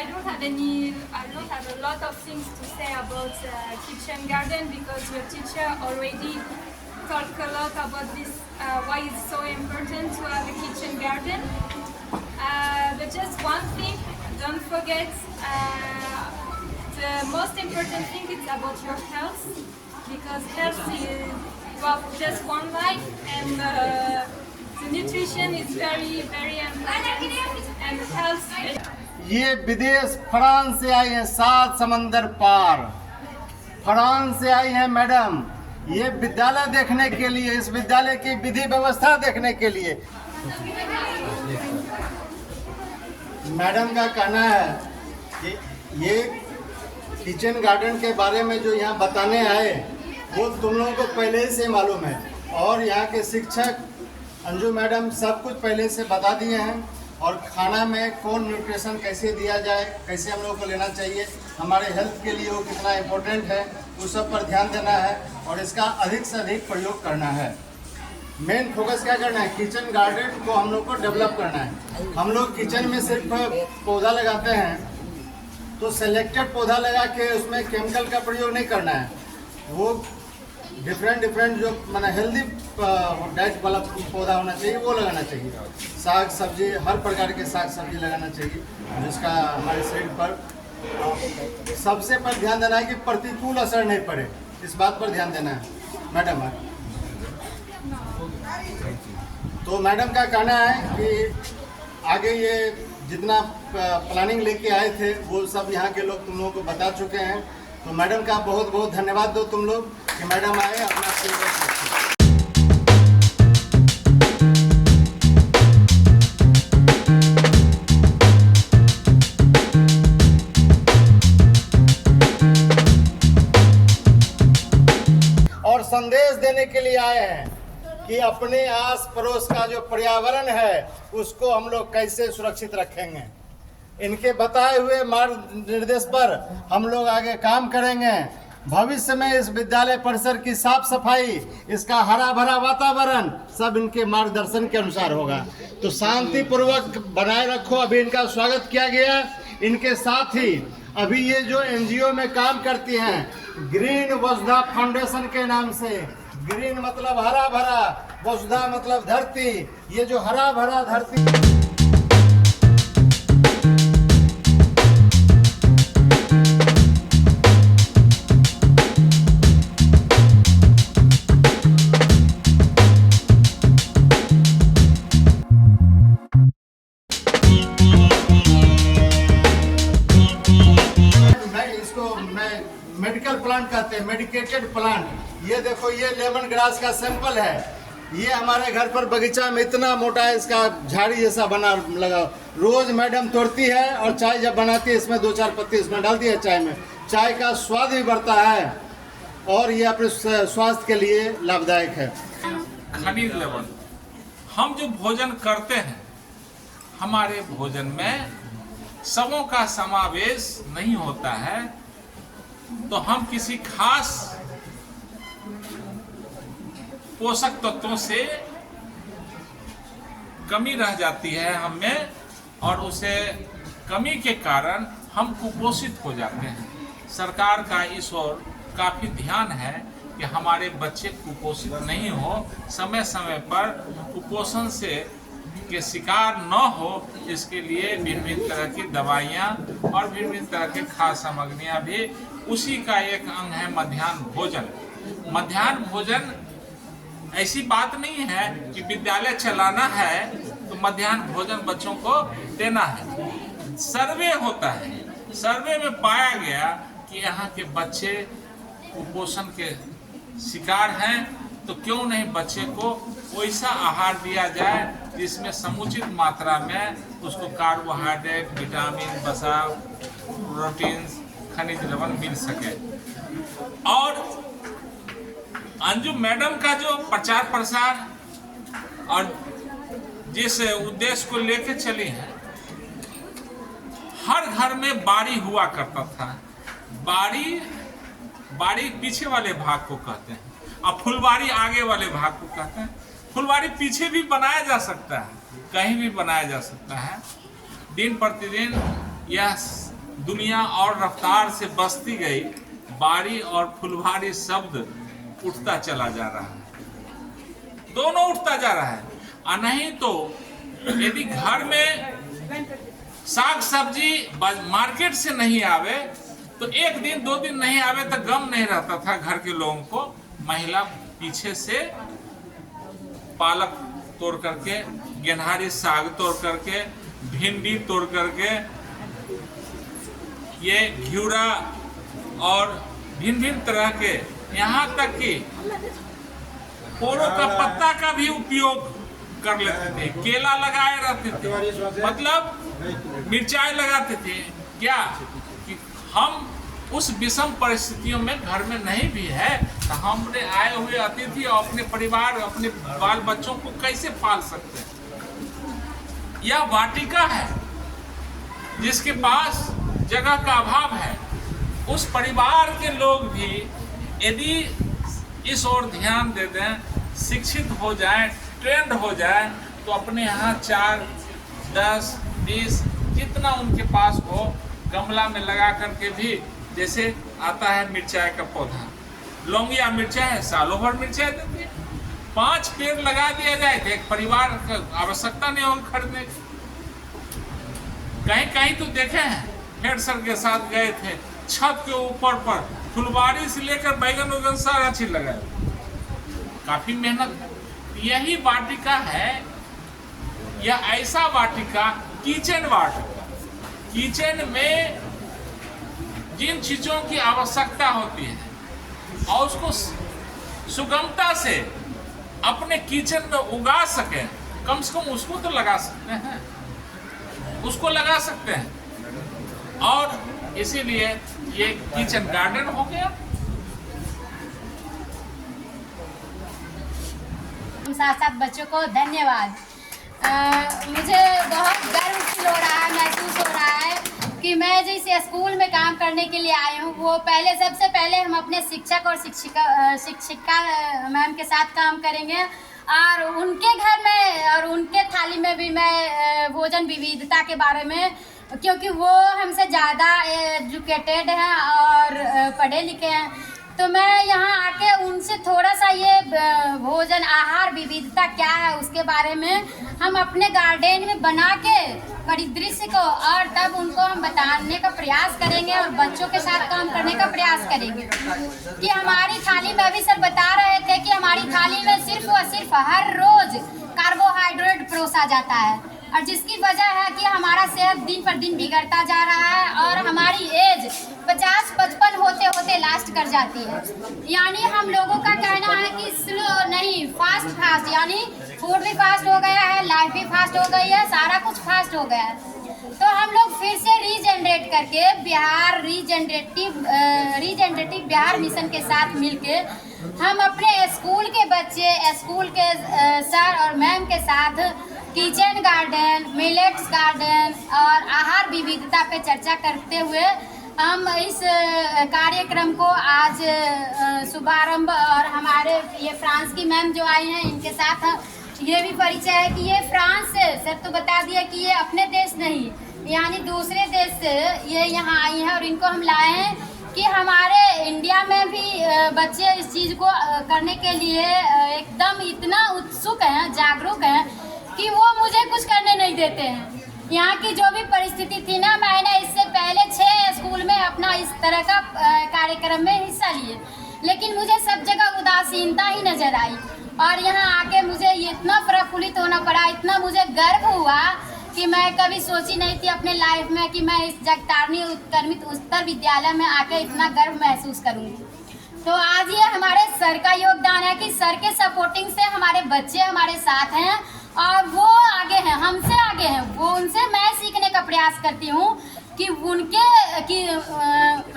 I don't have a lot of things to say about kitchen garden because your teacher already talked a lot about this, why it's so important to have a kitchen garden. But just one thing, don't forget, the most important thing is about your health, because health is, you have just one life, and the nutrition is very, very important, and health. ये विदेश France से आई हैं, 7 समंदर पार France से आई हैं madam, ये विद्यालय देखने के लिए, इस विद्यालय की विधि व्यवस्था देखने के लिए। मैडम का कहना है कि ये किचन गार्डन के बारे में जो यहाँ बताने आए वो तुम लोगों को पहले से मालूम है, और यहाँ के शिक्षक अंजू मैडम सब कुछ पहले से बता दिए हैं, और खाना में कौन न्यूट्रिशन कैसे दिया जाए, कैसे हम लोगों को लेना चाहिए, हमारे हेल्थ के लिए वो कितना इम्पोर्टेंट है, उस सब पर ध्यान देना है और इसका अधिक से अधिक प्रयोग करना है। मेन फोकस क्या करना है, किचन गार्डन को हम लोग को डेवलप करना है। हम लोग किचन में सिर्फ पौधा लगाते हैं तो सेलेक्टेड पौधा लगा के उसमें केमिकल का प्रयोग नहीं करना है, वो डिफरेंट जो मैंने हेल्दी डाइट वाला पौधा होना चाहिए वो लगाना चाहिए। साग सब्जी, हर प्रकार के साग सब्जी लगाना चाहिए जिसका हमारे शरीर पर सबसे पर ध्यान देना है कि प्रतिकूल असर नहीं पड़े, इस बात पर ध्यान देना है मैडम। तो मैडम का कहना है कि आगे ये जितना प्लानिंग लेके आए थे वो सब यहाँ के लोग तुम लोगों को बता चुके हैं। तो मैडम का बहुत बहुत धन्यवाद दो तुम लोग कि मैडम आए अपना और संदेश देने के लिए आए हैं कि अपने आस पड़ोस का जो पर्यावरण है उसको हम लोग कैसे सुरक्षित रखेंगे। इनके बताए हुए मार्ग निर्देश पर हम लोग आगे काम करेंगे। भविष्य में इस विद्यालय परिसर की साफ सफाई, इसका हरा भरा वातावरण सब इनके मार्गदर्शन के अनुसार होगा। तो शांति पूर्वक बनाए रखो। अभी इनका स्वागत किया गया। इनके साथ ही अभी ये जो एनजीओ में काम करती हैं ग्रीन वसुधा फाउंडेशन के नाम से, ग्रीन मतलब हरा भरा, वसुधा मतलब धरती, ये जो हरा भरा धरती मेडिकल प्लांट कहते हैं, मेडिकेटेड प्लांट। ये देखो, ये लेमन ग्रास का सैंपल है। ये हमारे घर पर बगीचा में इतना मोटा है, इसका झाड़ी जैसा बना लगा। रोज मैडम तोड़ती है और चाय जब बनाती है इसमें 2-4 पत्ती इसमें डालती है चाय में। चाय का स्वाद भी बढ़ता है और ये अपने स्वास्थ्य के लिए लाभदायक है। खनिज लवण, हम जो भोजन करते हैं हमारे भोजन में सबों का समावेश नहीं होता है, तो हम किसी खास पोषक तत्वों से कमी रह जाती है हमें, और उसे कमी के कारण हम कुपोषित हो जाते हैं। सरकार का इस ओर काफी ध्यान है कि हमारे बच्चे कुपोषित नहीं हो, समय समय पर कुपोषण से के शिकार न हो, इसके लिए भिन्न तरह की दवाइयाँ और भिन्न तरह के खाद्य सामग्रियाँ भी उसी का एक अंग है मध्याह्न भोजन। मध्याह्न भोजन ऐसी बात नहीं है कि विद्यालय चलाना है तो मध्याह्न भोजन बच्चों को देना है। सर्वे होता है, सर्वे में पाया गया कि यहाँ के बच्चे कुपोषण के शिकार हैं, तो क्यों नहीं बच्चे को वैसा आहार दिया जाए जिसमें समुचित मात्रा में उसको कार्बोहाइड्रेट, विटामिन, वसा, प्रोटीन, खनिज लवण मिल सके। और अंजू मैडम का जो प्रचार प्रसार और जिस उद्देश्य को लेके चली है, हर घर में बाड़ी हुआ करता था। बाड़ी पीछे वाले भाग को कहते हैं और फुलवाड़ी आगे वाले भाग को कहते हैं। फुलवाड़ी पीछे भी बनाया जा सकता है, कहीं भी बनाया जा सकता है। दिन प्रतिदिन यह दुनिया और रफ्तार से बसती गई, बारी और फुलवारी शब्द उठता चला जा रहा है, दोनों उठता जा रहा है। और नहीं तो यदि घर में साग सब्जी मार्केट से नहीं आवे तो एक दिन 2 दिन नहीं आवे तो गम नहीं रहता था घर के लोगों को। महिला पीछे से पालक तोड़ करके, गेनहारी साग तोड़ करके, भिंडी तोड़ करके, ये घिउरा और भिन्न भिन्न तरह के, यहाँ तक कि पोरो का पत्ता का भी उपयोग कर लेते थे, केला लगाए रहते थे, मतलब मिर्चाई लगाते थे। क्या कि हम उस विषम परिस्थितियों में घर में नहीं भी है तो हमने आए हुए अतिथि और अपने परिवार, अपने बाल बच्चों को कैसे पाल सकते हैं। यह वाटिका है जिसके पास जगह का अभाव है। उस परिवार के लोग भी यदि इस ओर ध्यान दे दें, शिक्षित हो जाएं, ट्रेंड हो जाए, तो अपने यहाँ 4, 10, 20 जितना उनके पास हो गमला में लगा करके भी, जैसे आता है मिर्चाई का पौधा, लौंगिया मिर्चाई है, सालों भर मिर्चाई देती है। 5 पेड़ लगा दिया जाए तो एक परिवार का आवश्यकता नहीं होगी खरीदने की। कहीं कहीं तो देखे हैं, हेड सर के साथ गए थे, छत के ऊपर पर फुलवारी से लेकर बैगन वैगन सारा चीज लगाए, काफी मेहनत है। यही वाटिका है, यह ऐसा वाटिका, किचन वाटिका, किचन में जिन चीजों की आवश्यकता होती है और उसको सुगमता से अपने किचन में उगा सके, कम से कम उसको तो लगा सकते हैं, उसको लगा सकते हैं। और इसीलिए ये किचन गार्डन हो गया। साथ साथ बच्चों को धन्यवाद। मुझे बहुत गर्व फील हो रहा है, महसूस हो रहा है कि मैं जिस स्कूल में काम करने के लिए आई हूँ, वो सबसे पहले हम अपने शिक्षक और शिक्षिका मैम के साथ काम करेंगे और उनके घर में और उनके थाली में भी मैं भोजन विविधता के बारे में, क्योंकि वो हमसे ज़्यादा एजुकेटेड हैं और पढ़े लिखे हैं, तो मैं यहाँ आके उनसे थोड़ा सा ये भोजन आहार विविधता क्या है उसके बारे में हम अपने गार्डन में बना के परिदृश्य को, और तब उनको हम बताने का प्रयास करेंगे और बच्चों के साथ काम करने का प्रयास करेंगे। कि हमारी थाली में, अभी सर बता रहे थे कि हमारी थाली में सिर्फ और सिर्फ हर रोज कार्बोहाइड्रेट परोसा जाता है, और जिसकी वजह है कि हमारा सेहत दिन पर दिन बिगड़ता जा रहा है और हमारी एज 50-55 होते होते लास्ट कर जाती है। यानी हम लोगों का कहना है कि स्लो नहीं, फास्ट, यानी फूड भी फास्ट हो गया है, लाइफ भी फास्ट हो गई है, सारा कुछ फास्ट हो गया है। तो हम लोग फिर से रीजनरेट करके बिहार रीजनरेटिव बिहार मिशन के साथ मिलके हम अपने स्कूल के बच्चे, स्कूल के सर और मैम के साथ किचन गार्डन, मिलेट्स गार्डन और आहार विविधता पे चर्चा करते हुए हम इस कार्यक्रम को आज शुभारंभ, और हमारे ये फ्रांस की मैम जो आई हैं इनके साथ ये भी परिचय है कि ये फ्रांस से, सर तो बता दिया कि ये अपने देश नहीं यानी दूसरे देश से ये यहाँ आई हैं, और इनको हम लाए हैं कि हमारे इंडिया में भी बच्चे इस चीज़ को करने के लिए एकदम इतना उत्सुक हैं, जागरूक हैं कि वो मुझे कुछ करने नहीं देते हैं। यहाँ की जो भी परिस्थिति थी ना, मैंने इससे पहले 6 स्कूल में अपना इस तरह का कार्यक्रम में हिस्सा लिए, लेकिन मुझे सब जगह उदासीनता ही नजर आई, और यहाँ आके मुझे इतना प्रफुल्लित होना पड़ा, इतना मुझे गर्व हुआ कि मैं कभी सोची नहीं थी अपने लाइफ में कि मैं इस जगतारणी उत्क्रमित उच्चतर विद्यालय में आके इतना गर्व महसूस करूँगी। तो आज ये हमारे सर का योगदान है कि सर के सपोर्टिंग से हमारे बच्चे हमारे साथ हैं और वो आगे हैं, हमसे आगे हैं। वो उनसे मैं सीखने का प्रयास करती हूँ कि उनके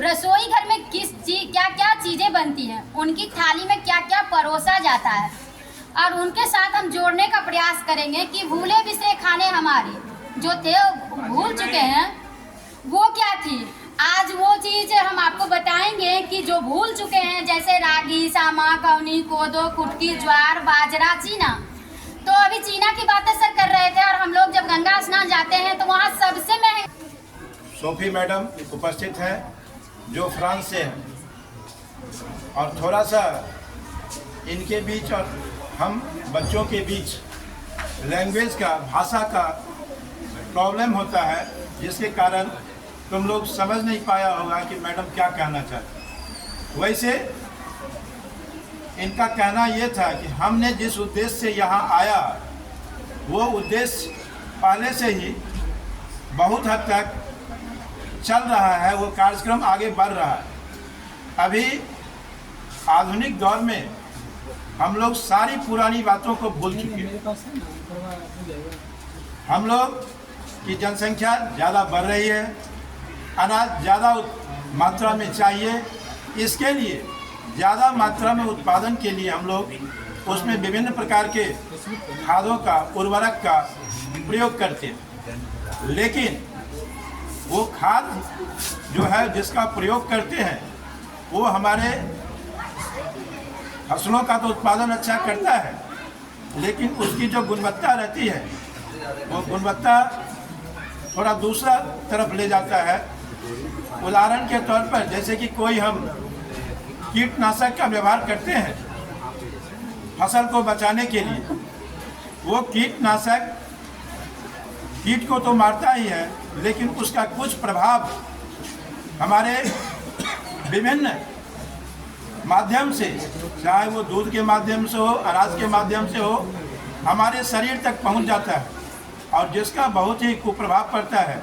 रसोई घर में क्या क्या चीज़ें बनती हैं, उनकी थाली में क्या क्या परोसा जाता है, और उनके साथ हम जोड़ने का प्रयास करेंगे कि भूले बिसरे खाने हमारे जो थे भूल चुके हैं वो क्या थी। आज वो चीज़ हम आपको बताएंगे कि जो भूल चुके हैं, जैसे रागी, सामा, कवनी, कोदो, कुटकी, ज्वार, बाजरा, चीना। तो अभी चीना की बातें सर कर रहे थे, और हम लोग जब गंगा स्नान जाते हैं तो वहाँ सबसे महंगा सोफी मैडम उपस्थित हैं जो फ्रांस से हैं, और थोड़ा सा इनके बीच और हम बच्चों के बीच लैंग्वेज का, भाषा का प्रॉब्लम होता है, जिसके कारण तुम लोग समझ नहीं पाया होगा कि मैडम क्या कहना चाहती। वैसे इनका कहना ये था कि हमने जिस उद्देश्य से यहाँ आया वो उद्देश्य पहले से ही बहुत हद तक चल रहा है, वो कार्यक्रम आगे बढ़ रहा है। अभी आधुनिक दौर में हम लोग सारी पुरानी बातों को भूल चुके हैं। हम लोग की जनसंख्या ज़्यादा बढ़ रही है, अनाज ज़्यादा मात्रा में चाहिए, इसके लिए ज़्यादा मात्रा में उत्पादन के लिए हम लोग उसमें विभिन्न प्रकार के खादों का, उर्वरक का प्रयोग करते हैं। लेकिन वो खाद जो है जिसका प्रयोग करते हैं वो हमारे फसलों का तो उत्पादन अच्छा करता है, लेकिन उसकी जो गुणवत्ता रहती है वो गुणवत्ता थोड़ा दूसरा तरफ ले जाता है। उदाहरण के तौर पर जैसे कि कोई हम कीटनाशक का व्यवहार करते हैं फसल को बचाने के लिए, वो कीटनाशक कीट को तो मारता ही है, लेकिन उसका कुछ प्रभाव हमारे विभिन्न माध्यम से, चाहे वो दूध के माध्यम से हो, अनाज के माध्यम से हो, हमारे शरीर तक पहुंच जाता है और जिसका बहुत ही कुप्रभाव पड़ता है।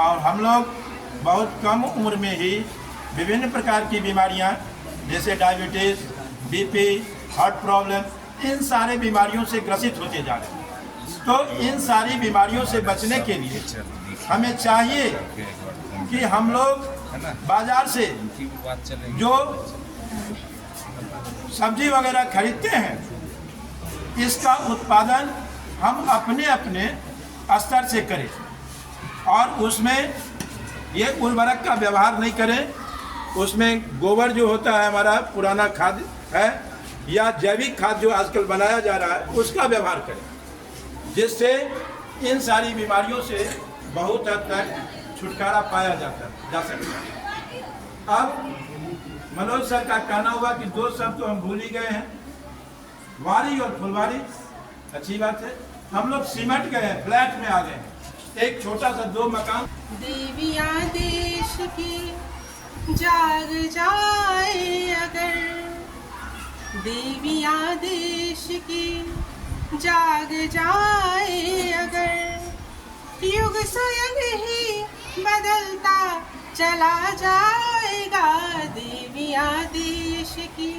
और हम लोग बहुत कम उम्र में ही विभिन्न प्रकार की बीमारियां जैसे डायबिटीज़, बीपी, हार्ट प्रॉब्लम, इन सारे बीमारियों से ग्रसित होते जा रहे हैं। तो इन सारी बीमारियों से बचने के लिए हमें चाहिए कि हम लोग बाजार से जो सब्जी वगैरह खरीदते हैं, इसका उत्पादन हम अपने अपने स्तर से करें और उसमें ये उर्वरक का व्यवहार नहीं करें। उसमें गोबर जो होता है हमारा पुराना खाद है या जैविक खाद जो आजकल बनाया जा रहा है उसका व्यवहार करें, जिससे इन सारी बीमारियों से बहुत हद तक छुटकारा पाया जा सकता है। अब मनोज सर का कहना हुआ कि दो शब्द तो हम भूल ही गए हैं, वारी और फुलवारी। अच्छी बात है, हम लोग सिमट गए, फ्लैट में आ गए, एक छोटा सा 2 मकान। देविया देश की जाग जाए अगर, देविया देश की जाग जाए अगर, युग स्वयं ही बदलता चला जाएगा। देविया देश की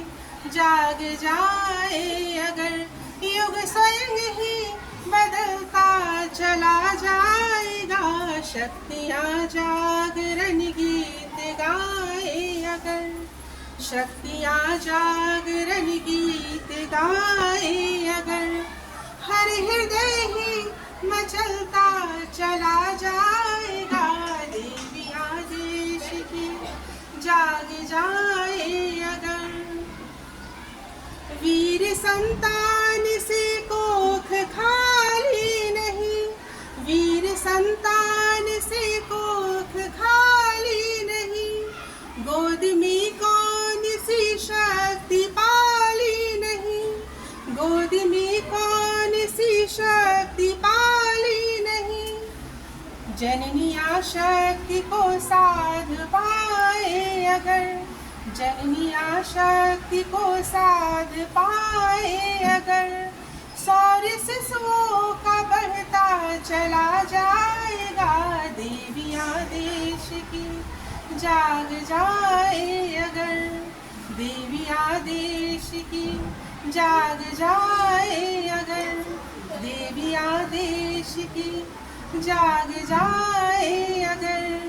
जाग जाए अगर, युग स्वयं ही बदलता चला जाएगा। शक्तियाँ जागरण गीत गाए अगर, शक्तियाँ जागरण गीत गाए अगर, हर हृदय ही मचलता चला जाएगा। देविया देश की जाग जाए अगर, वीर संतान से कोख खाली नहीं, वीर संतान से कोख खाली नहीं, गोद में कौन सी शक्ति पाली नहीं, गोद में कौन सी शक्ति पाली नहीं। जननी शक्ति को साध पाए अगर, जननी शक्ति को साध पाए अगर, सौर शिशुओं का बढ़ता चला जाएगा। देविया देश की जाग जाए अगर, देविया देश की जाग जाए अगर, देविया देश की जाग जाए अगर।